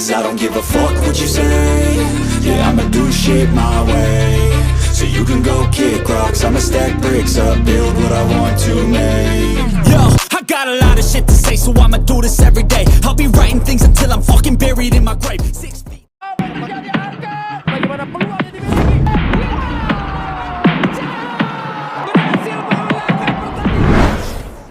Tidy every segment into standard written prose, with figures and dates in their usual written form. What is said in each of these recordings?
'Cause I don't give a fuck what you say. Yeah, I'ma do shit my way. So you can go kick rocks, I'ma stack bricks up, build what I want to make. Yo, I got a lot of shit to say, so I'ma do this every day. I'll be writing things until I'm fucking buried in my grave. 6 feet. Bagaimana peluang yang dimiliki? Berhasil mengalahkan pertandingan.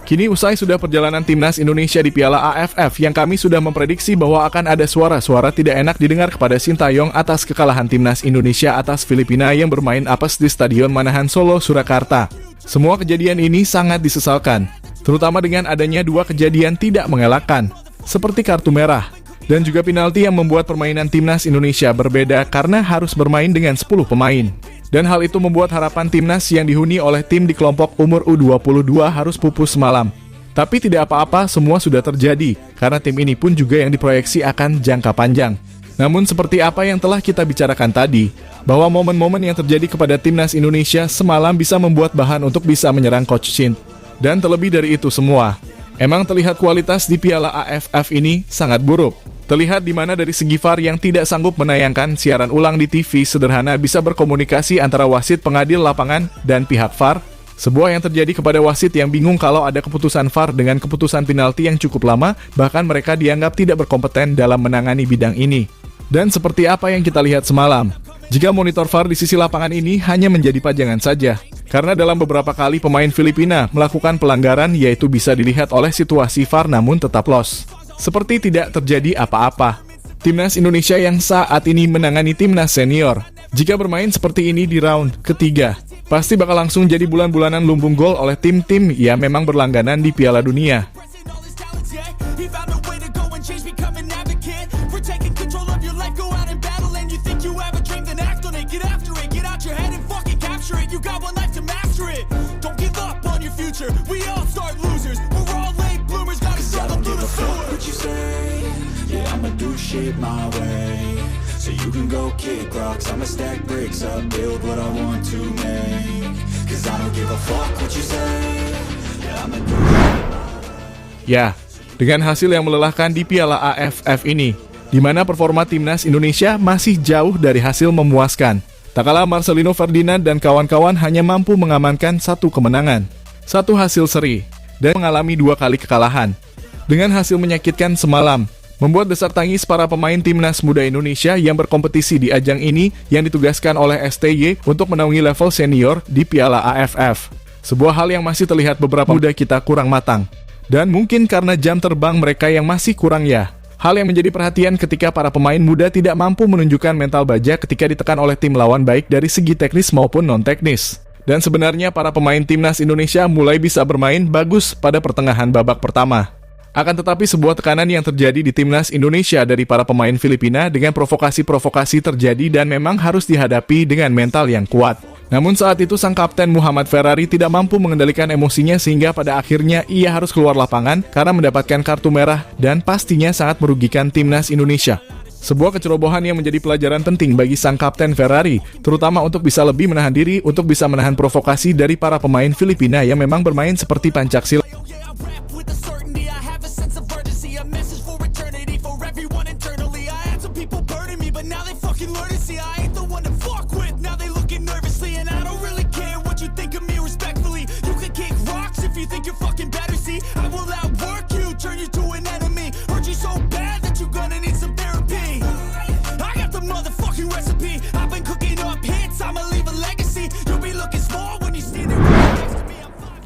Kini usai sudah perjalanan timnas Indonesia di Piala AFF yang kami sudah memprediksi bahwa akan ada suara-suara tidak enak didengar kepada Sintayong atas kekalahan timnas Indonesia atas Filipina yang bermain apes di Stadion Manahan Solo, Surakarta. Semua kejadian ini sangat disesalkan, terutama dengan adanya dua kejadian tidak mengelakkan, seperti kartu merah, dan juga penalti yang membuat permainan timnas Indonesia berbeda karena harus bermain dengan 10 pemain. Dan hal itu membuat harapan timnas yang dihuni oleh tim di kelompok umur U22 harus pupus semalam. Tapi tidak apa-apa, semua sudah terjadi, karena tim ini pun juga yang diproyeksi akan jangka panjang. Namun seperti apa yang telah kita bicarakan tadi, bahwa momen-momen yang terjadi kepada timnas Indonesia semalam bisa membuat bahan untuk bisa menyerang Coach Shin. Dan terlebih dari itu semua, emang terlihat kualitas di Piala AFF ini sangat buruk. Terlihat di mana dari segi VAR yang tidak sanggup menayangkan siaran ulang di TV sederhana bisa berkomunikasi antara wasit pengadil lapangan dan pihak VAR. Sebuah yang terjadi kepada wasit yang bingung kalau ada keputusan VAR dengan keputusan penalti yang cukup lama, bahkan mereka dianggap tidak berkompeten dalam menangani bidang ini. Dan seperti apa yang kita lihat semalam, jika monitor VAR di sisi lapangan ini hanya menjadi pajangan saja. Karena dalam beberapa kali pemain Filipina melakukan pelanggaran yaitu bisa dilihat oleh situasi VAR namun tetap loss. Seperti tidak terjadi apa-apa. Timnas Indonesia yang saat ini menangani timnas senior, jika bermain seperti ini di round ketiga, pasti bakal langsung jadi bulan-bulanan lumbung gol oleh tim-tim yang memang berlangganan di Piala Dunia. Shit my way, so you can go kick rocks, I'ma stack bricks up, build what I want to make. 'Cause I don't give a fuck what you say. Yeah, I'ma do it. Ya, dengan hasil yang melelahkan di Piala AFF ini, di mana performa timnas Indonesia masih jauh dari hasil memuaskan. Tak kalah Marcelino Ferdinand dan kawan-kawan hanya mampu mengamankan satu kemenangan, satu hasil seri, dan mengalami 2 kali kekalahan. Dengan hasil menyakitkan semalam, membuat desak tangis para pemain timnas muda Indonesia yang berkompetisi di ajang ini yang ditugaskan oleh STY untuk menaungi level senior di Piala AFF. Sebuah hal yang masih terlihat beberapa muda kita kurang matang. Dan mungkin karena jam terbang mereka yang masih kurang ya. Hal yang menjadi perhatian ketika para pemain muda tidak mampu menunjukkan mental baja ketika ditekan oleh tim lawan baik dari segi teknis maupun non-teknis. Dan sebenarnya para pemain timnas Indonesia mulai bisa bermain bagus pada pertengahan babak pertama. Akan tetapi sebuah tekanan yang terjadi di timnas Indonesia dari para pemain Filipina dengan provokasi-provokasi terjadi dan memang harus dihadapi dengan mental yang kuat. Namun saat itu sang kapten Muhammad Ferrari tidak mampu mengendalikan emosinya sehingga pada akhirnya ia harus keluar lapangan karena mendapatkan kartu merah dan pastinya sangat merugikan timnas Indonesia. Sebuah kecerobohan yang menjadi pelajaran penting bagi sang kapten Ferrari, terutama untuk bisa lebih menahan diri untuk bisa menahan provokasi dari para pemain Filipina yang memang bermain seperti pancaksil.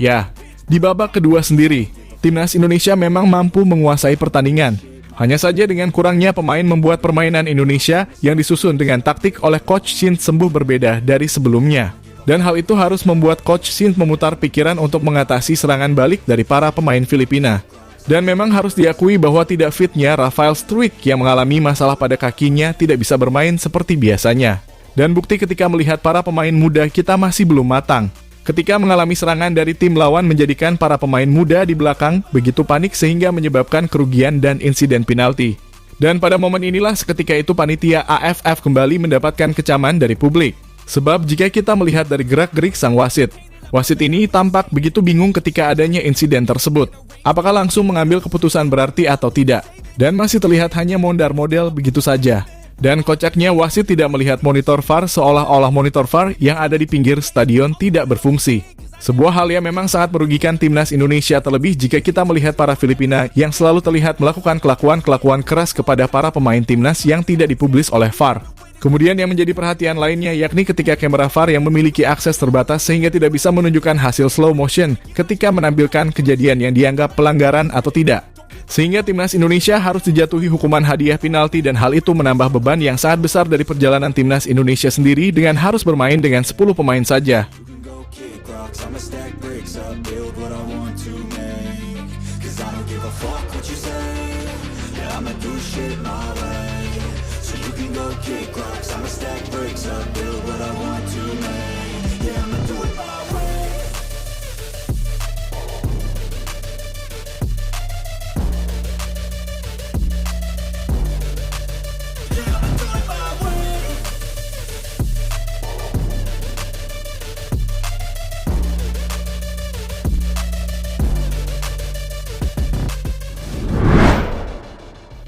Ya, di babak kedua sendiri, timnas Indonesia memang mampu menguasai pertandingan. Hanya saja dengan kurangnya pemain membuat permainan Indonesia yang disusun dengan taktik oleh Coach Shin sembuh berbeda dari sebelumnya. Dan hal itu harus membuat Coach Shin memutar pikiran untuk mengatasi serangan balik dari para pemain Filipina. Dan memang harus diakui bahwa tidak fitnya Rafael Struijk yang mengalami masalah pada kakinya tidak bisa bermain seperti biasanya. Dan bukti ketika melihat para pemain muda kita masih belum matang. Ketika mengalami serangan dari tim lawan menjadikan para pemain muda di belakang begitu panik sehingga menyebabkan kerugian dan insiden penalti. Dan pada momen inilah seketika itu panitia AFF kembali mendapatkan kecaman dari publik. Sebab jika kita melihat dari gerak-gerik sang wasit, Wasit ini tampak begitu bingung ketika adanya insiden tersebut. Apakah langsung mengambil keputusan berarti atau tidak? Dan masih terlihat hanya mondar-model begitu saja. Dan kocaknya wasit tidak melihat monitor VAR seolah-olah monitor VAR yang ada di pinggir stadion tidak berfungsi. Sebuah hal yang memang sangat merugikan timnas Indonesia, terlebih jika kita melihat para Filipina yang selalu terlihat melakukan kelakuan keras kepada para pemain timnas yang tidak dipublis oleh VAR. Kemudian yang menjadi perhatian lainnya yakni ketika kamera VAR yang memiliki akses terbatas sehingga tidak bisa menunjukkan hasil slow motion ketika menampilkan kejadian yang dianggap pelanggaran atau tidak. Sehingga timnas Indonesia harus dijatuhi hukuman hadiah penalti dan hal itu menambah beban yang sangat besar dari perjalanan timnas Indonesia sendiri dengan harus bermain dengan 10 pemain saja. I'ma stack bricks up, build what I want to make. Cause I don't give a fuck what you say. Yeah, I'ma do shit my way. So you can go kick rocks. I'ma stack bricks up, build what I want to make. Yeah, I'ma do it my way. Yeah, I'ma do it my way.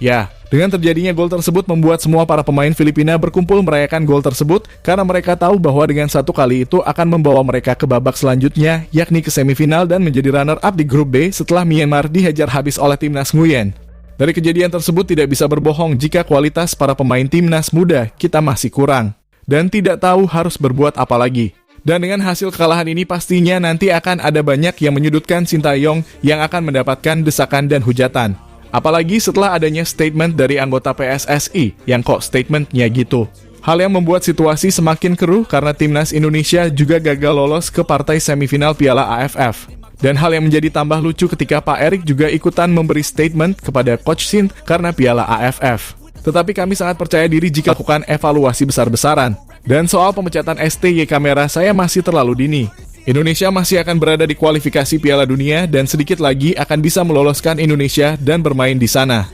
Ya, dengan terjadinya gol tersebut membuat semua para pemain Filipina berkumpul merayakan gol tersebut karena mereka tahu bahwa dengan satu kali itu akan membawa mereka ke babak selanjutnya, yakni ke semifinal dan menjadi runner-up di grup B setelah Myanmar dihajar habis oleh timnas Nguyen. Dari kejadian tersebut tidak bisa berbohong jika kualitas para pemain timnas muda kita masih kurang dan tidak tahu harus berbuat apa lagi. Dan dengan hasil kekalahan ini pastinya nanti akan ada banyak yang menyudutkan Sintayong yang akan mendapatkan desakan dan hujatan. Apalagi setelah adanya statement dari anggota PSSI yang kok statementnya gitu. Hal yang membuat situasi semakin keruh karena timnas Indonesia juga gagal lolos ke partai semifinal Piala AFF. Dan hal yang menjadi tambah lucu ketika Pak Erik juga ikutan memberi statement kepada Coach Shin karena Piala AFF. Tetapi kami sangat percaya diri jika lakukan evaluasi besar-besaran. Dan soal pemecatan STY kamera saya masih terlalu dini. Indonesia masih akan berada di kualifikasi Piala Dunia dan sedikit lagi akan bisa meloloskan Indonesia dan bermain di sana.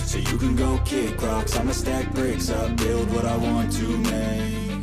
So you can go kick rocks, I'ma stack bricks up, build what I want to make.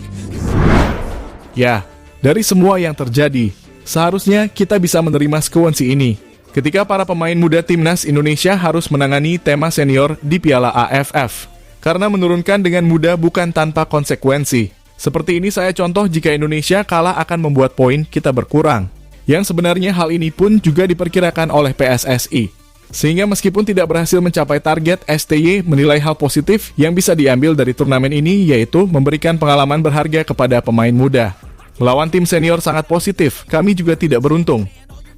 Ya, dari semua yang terjadi, seharusnya kita bisa menerima sekuensi ini. Ketika para pemain muda timnas Indonesia harus menangani tema senior di Piala AFF. Karena menurunkan dengan mudah bukan tanpa konsekuensi. Seperti ini saya contoh jika Indonesia kalah akan membuat poin kita berkurang. Yang sebenarnya hal ini pun juga diperkirakan oleh PSSI. Sehingga meskipun tidak berhasil mencapai target, STY menilai hal positif yang bisa diambil dari turnamen ini yaitu memberikan pengalaman berharga kepada pemain muda. Melawan tim senior sangat positif, kami juga tidak beruntung.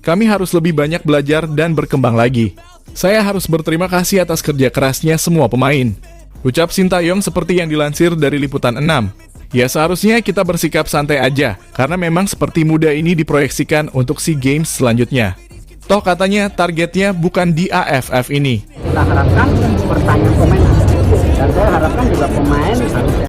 Kami harus lebih banyak belajar dan berkembang lagi. Saya harus berterima kasih atas kerja kerasnya semua pemain. Ucap Sintayong seperti yang dilansir dari Liputan 6. Ya seharusnya kita bersikap santai aja, karena memang seperti muda ini diproyeksikan untuk SEA Games selanjutnya. Toh katanya targetnya bukan di AFF ini. Kita harapkan pertanyaan pemain dan saya harapkan juga pemain